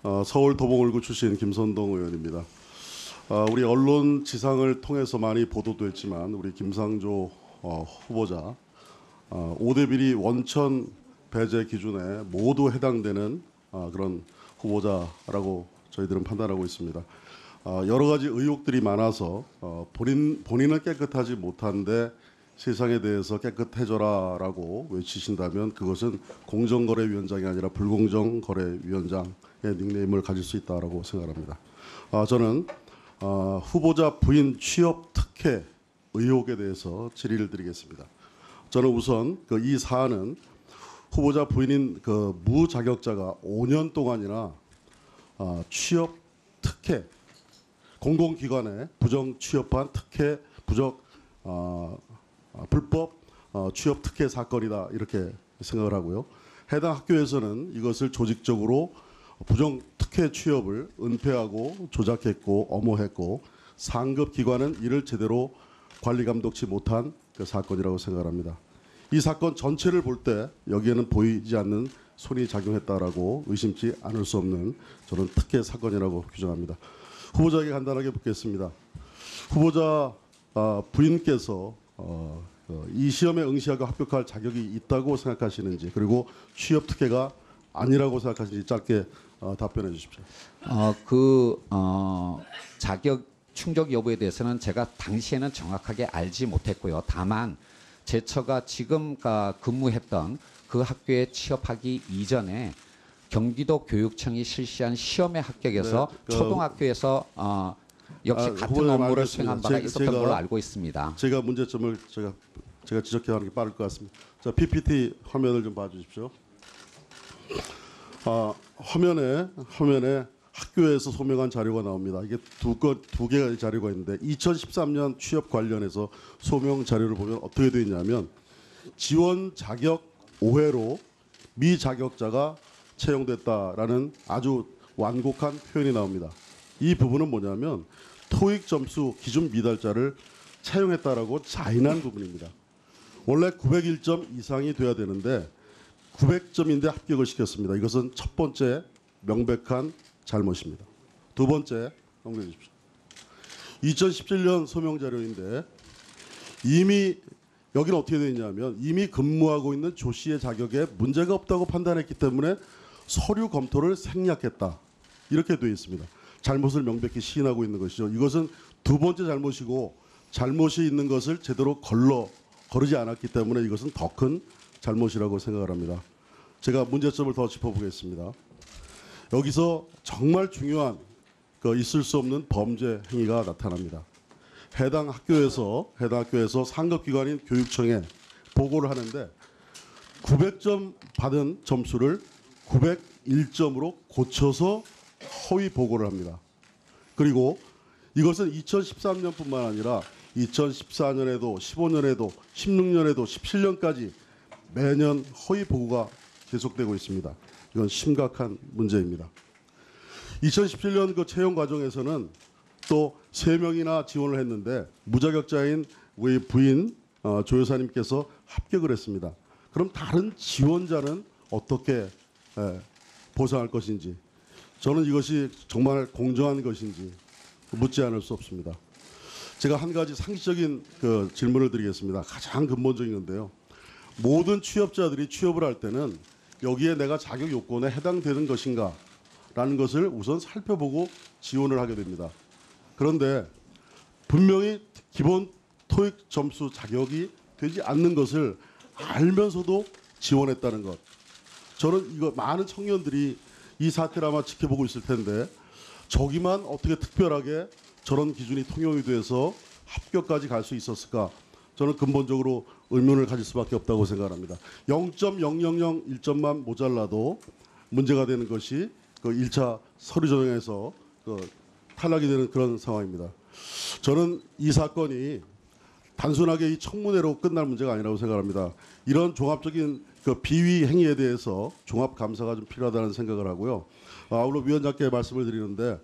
서울 도봉을구 출신 김선동 의원입니다. 우리 언론 지상을 통해서 많이 보도됐지만 우리 김상조 후보자 5대 비리 원천 배제 기준에 모두 해당되는 그런 후보자라고 저희들은 판단하고 있습니다. 여러 가지 의혹들이 많아서 본인은 깨끗하지 못한데 세상에 대해서 깨끗해져라라고 외치신다면 그것은 공정거래위원장이 아니라 불공정거래위원장의 닉네임을 가질 수 있다라고 생각합니다. 저는 후보자 부인 취업 특혜 의혹에 대해서 질의를 드리겠습니다. 저는 우선 이 사안은 후보자 부인인 무자격자가 5년 동안이나 취업 특혜, 공공기관에 부정 취업한 특혜, 불법 취업 특혜 사건이다 이렇게 생각을 하고요. 해당 학교에서는 이것을 조직적으로 부정 특혜 취업을 은폐하고 조작했고 엄호했고 상급 기관은 이를 제대로 관리 감독치 못한 그 사건이라고 생각합니다. 이 사건 전체를 볼 때 여기에는 보이지 않는 손이 작용했다라고 의심치 않을 수 없는 저는 특혜 사건이라고 규정합니다. 후보자에게 간단하게 묻겠습니다. 후보자 부인께서 이 시험에 응시하고 합격할 자격이 있다고 생각하시는지 그리고 취업 특혜가 아니라고 생각하시는지 짧게 답변해 주십시오. 자격 충족 여부에 대해서는 제가 당시에는 정확하게 알지 못했고요. 다만 제 처가 지금 근무했던 그 학교에 취업하기 이전에 경기도 교육청이 실시한 시험에 합격해서 초등학교에서 역시 같은 업무를 수행한 바가 있었던 걸로 알고 있습니다. 제가 문제점을 제가 지적해야 하는 게 빠를 것 같습니다. 자, PPT 화면을 좀 봐주십시오. 화면에 학교에서 소명한 자료가 나옵니다. 이게 두 개의 자료가 있는데 2013년 취업 관련해서 소명 자료를 보면 어떻게 되어 있냐면 지원 자격 오해로 미자격자가 채용됐다라는 아주 완곡한 표현이 나옵니다. 이 부분은 뭐냐면 토익 점수 기준 미달자를 채용했다라고 자인한 부분입니다. 원래 901점 이상이 돼야 되는데 900점인데 합격을 시켰습니다. 이것은 첫 번째 명백한 잘못입니다. 두 번째 넘겨 주십시오. 2017년 소명 자료인데 이미 여기는 어떻게 되어 있냐면 이미 근무하고 있는 조 씨의 자격에 문제가 없다고 판단했기 때문에 서류 검토를 생략했다. 이렇게 되어 있습니다. 잘못을 명백히 시인하고 있는 것이죠. 이것은 두 번째 잘못이고 잘못이 있는 것을 제대로 거르지 않았기 때문에 이것은 더 큰 잘못이라고 생각을 합니다. 제가 문제점을 더 짚어보겠습니다. 여기서 정말 중요한 있을 수 없는 범죄 행위가 나타납니다. 해당 학교에서 상급기관인 교육청에 보고를 하는데 900점 받은 점수를 901점으로 고쳐서 허위 보고를 합니다. 그리고 이것은 2013년뿐만 아니라 2014년에도 15년에도 16년에도 17년까지 매년 허위 보고가 계속되고 있습니다. 이건 심각한 문제입니다. 2017년 그 채용 과정에서는 또 3명이나 지원을 했는데 무자격자인 우리 부인 조 여사님께서 합격을 했습니다. 그럼 다른 지원자는 어떻게 보상할 것인지 저는 이것이 정말 공정한 것인지 묻지 않을 수 없습니다. 제가 한 가지 상식적인 질문을 드리겠습니다. 가장 근본적인 건데요. 모든 취업자들이 취업을 할 때는 여기에 내가 자격 요건에 해당되는 것인가 라는 것을 우선 살펴보고 지원을 하게 됩니다. 그런데 분명히 기본 토익 점수 자격이 되지 않는 것을 알면서도 지원했다는 것. 저는 이거 많은 청년들이 이 사태를 아마 지켜보고 있을 텐데 저기만 어떻게 특별하게 저런 기준이 통용이 돼서 합격까지 갈 수 있었을까? 저는 근본적으로 의문을 가질 수밖에 없다고 생각합니다. 0.0001점만 모자라도 문제가 되는 것이 1차 서류 전형에서 탈락이 되는 그런 상황입니다. 저는 이 사건이 단순하게 이 청문회로 끝날 문제가 아니라고 생각합니다. 이런 종합적인 비위 행위에 대해서 종합 감사가 좀 필요하다는 생각을 하고요. 아울러 위원장께 말씀을 드리는데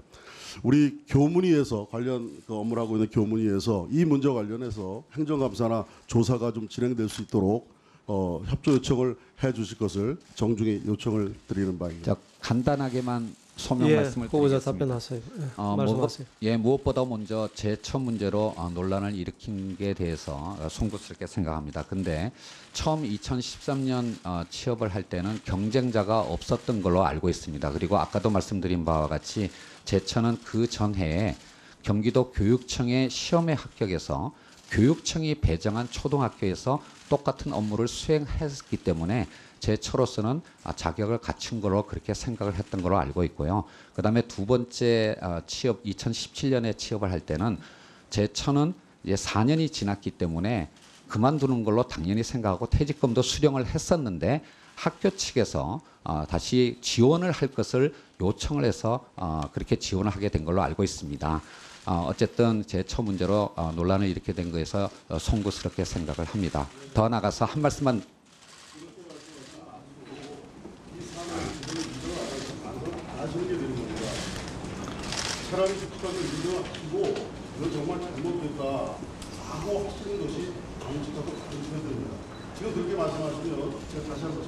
우리 교문위에서 관련 업무를 하고 있는 교문위에서 이 문제와 관련해서 행정감사나 조사가 좀 진행될 수 있도록 협조 요청을 해 주실 것을 정중히 요청을 드리는 바입니다. 간단하게만 소명 예, 말씀을 후보자 드리겠습니다. 답변하세요. 예, 말씀하세요. 무엇보다 먼저 제처 문제로 논란을 일으킨 게 대해서 송구스럽게 생각합니다. 근데 처음 2013년 취업을 할 때는 경쟁자가 없었던 걸로 알고 있습니다. 그리고 아까도 말씀드린 바와 같이 제처는 그 전해에 경기도 교육청의 시험에 합격해서 교육청이 배정한 초등학교에서 똑같은 업무를 수행했기 때문에 제처로서는 자격을 갖춘 걸로 그렇게 생각을 했던 걸로 알고 있고요. 그다음에 두 번째 취업 2017년에 취업을 할 때는 제처는 이제 4년이 지났기 때문에 그만두는 걸로 당연히 생각하고 퇴직금도 수령을 했었는데 학교 측에서 다시 지원을 할 것을 요청을 해서 그렇게 지원을 하게 된 걸로 알고 있습니다. 어쨌든 제처 문제로 논란을 일으키게 된 거에서 송구스럽게 생각을 합니다. 더 나가서 한 말씀만 차라리 특검을 인정하시고 이건 정말 잘못됐다라고 하시는 것이 정직하고 바른 태도입니다. 지금 그렇게 말씀하시면 제가 다시 한번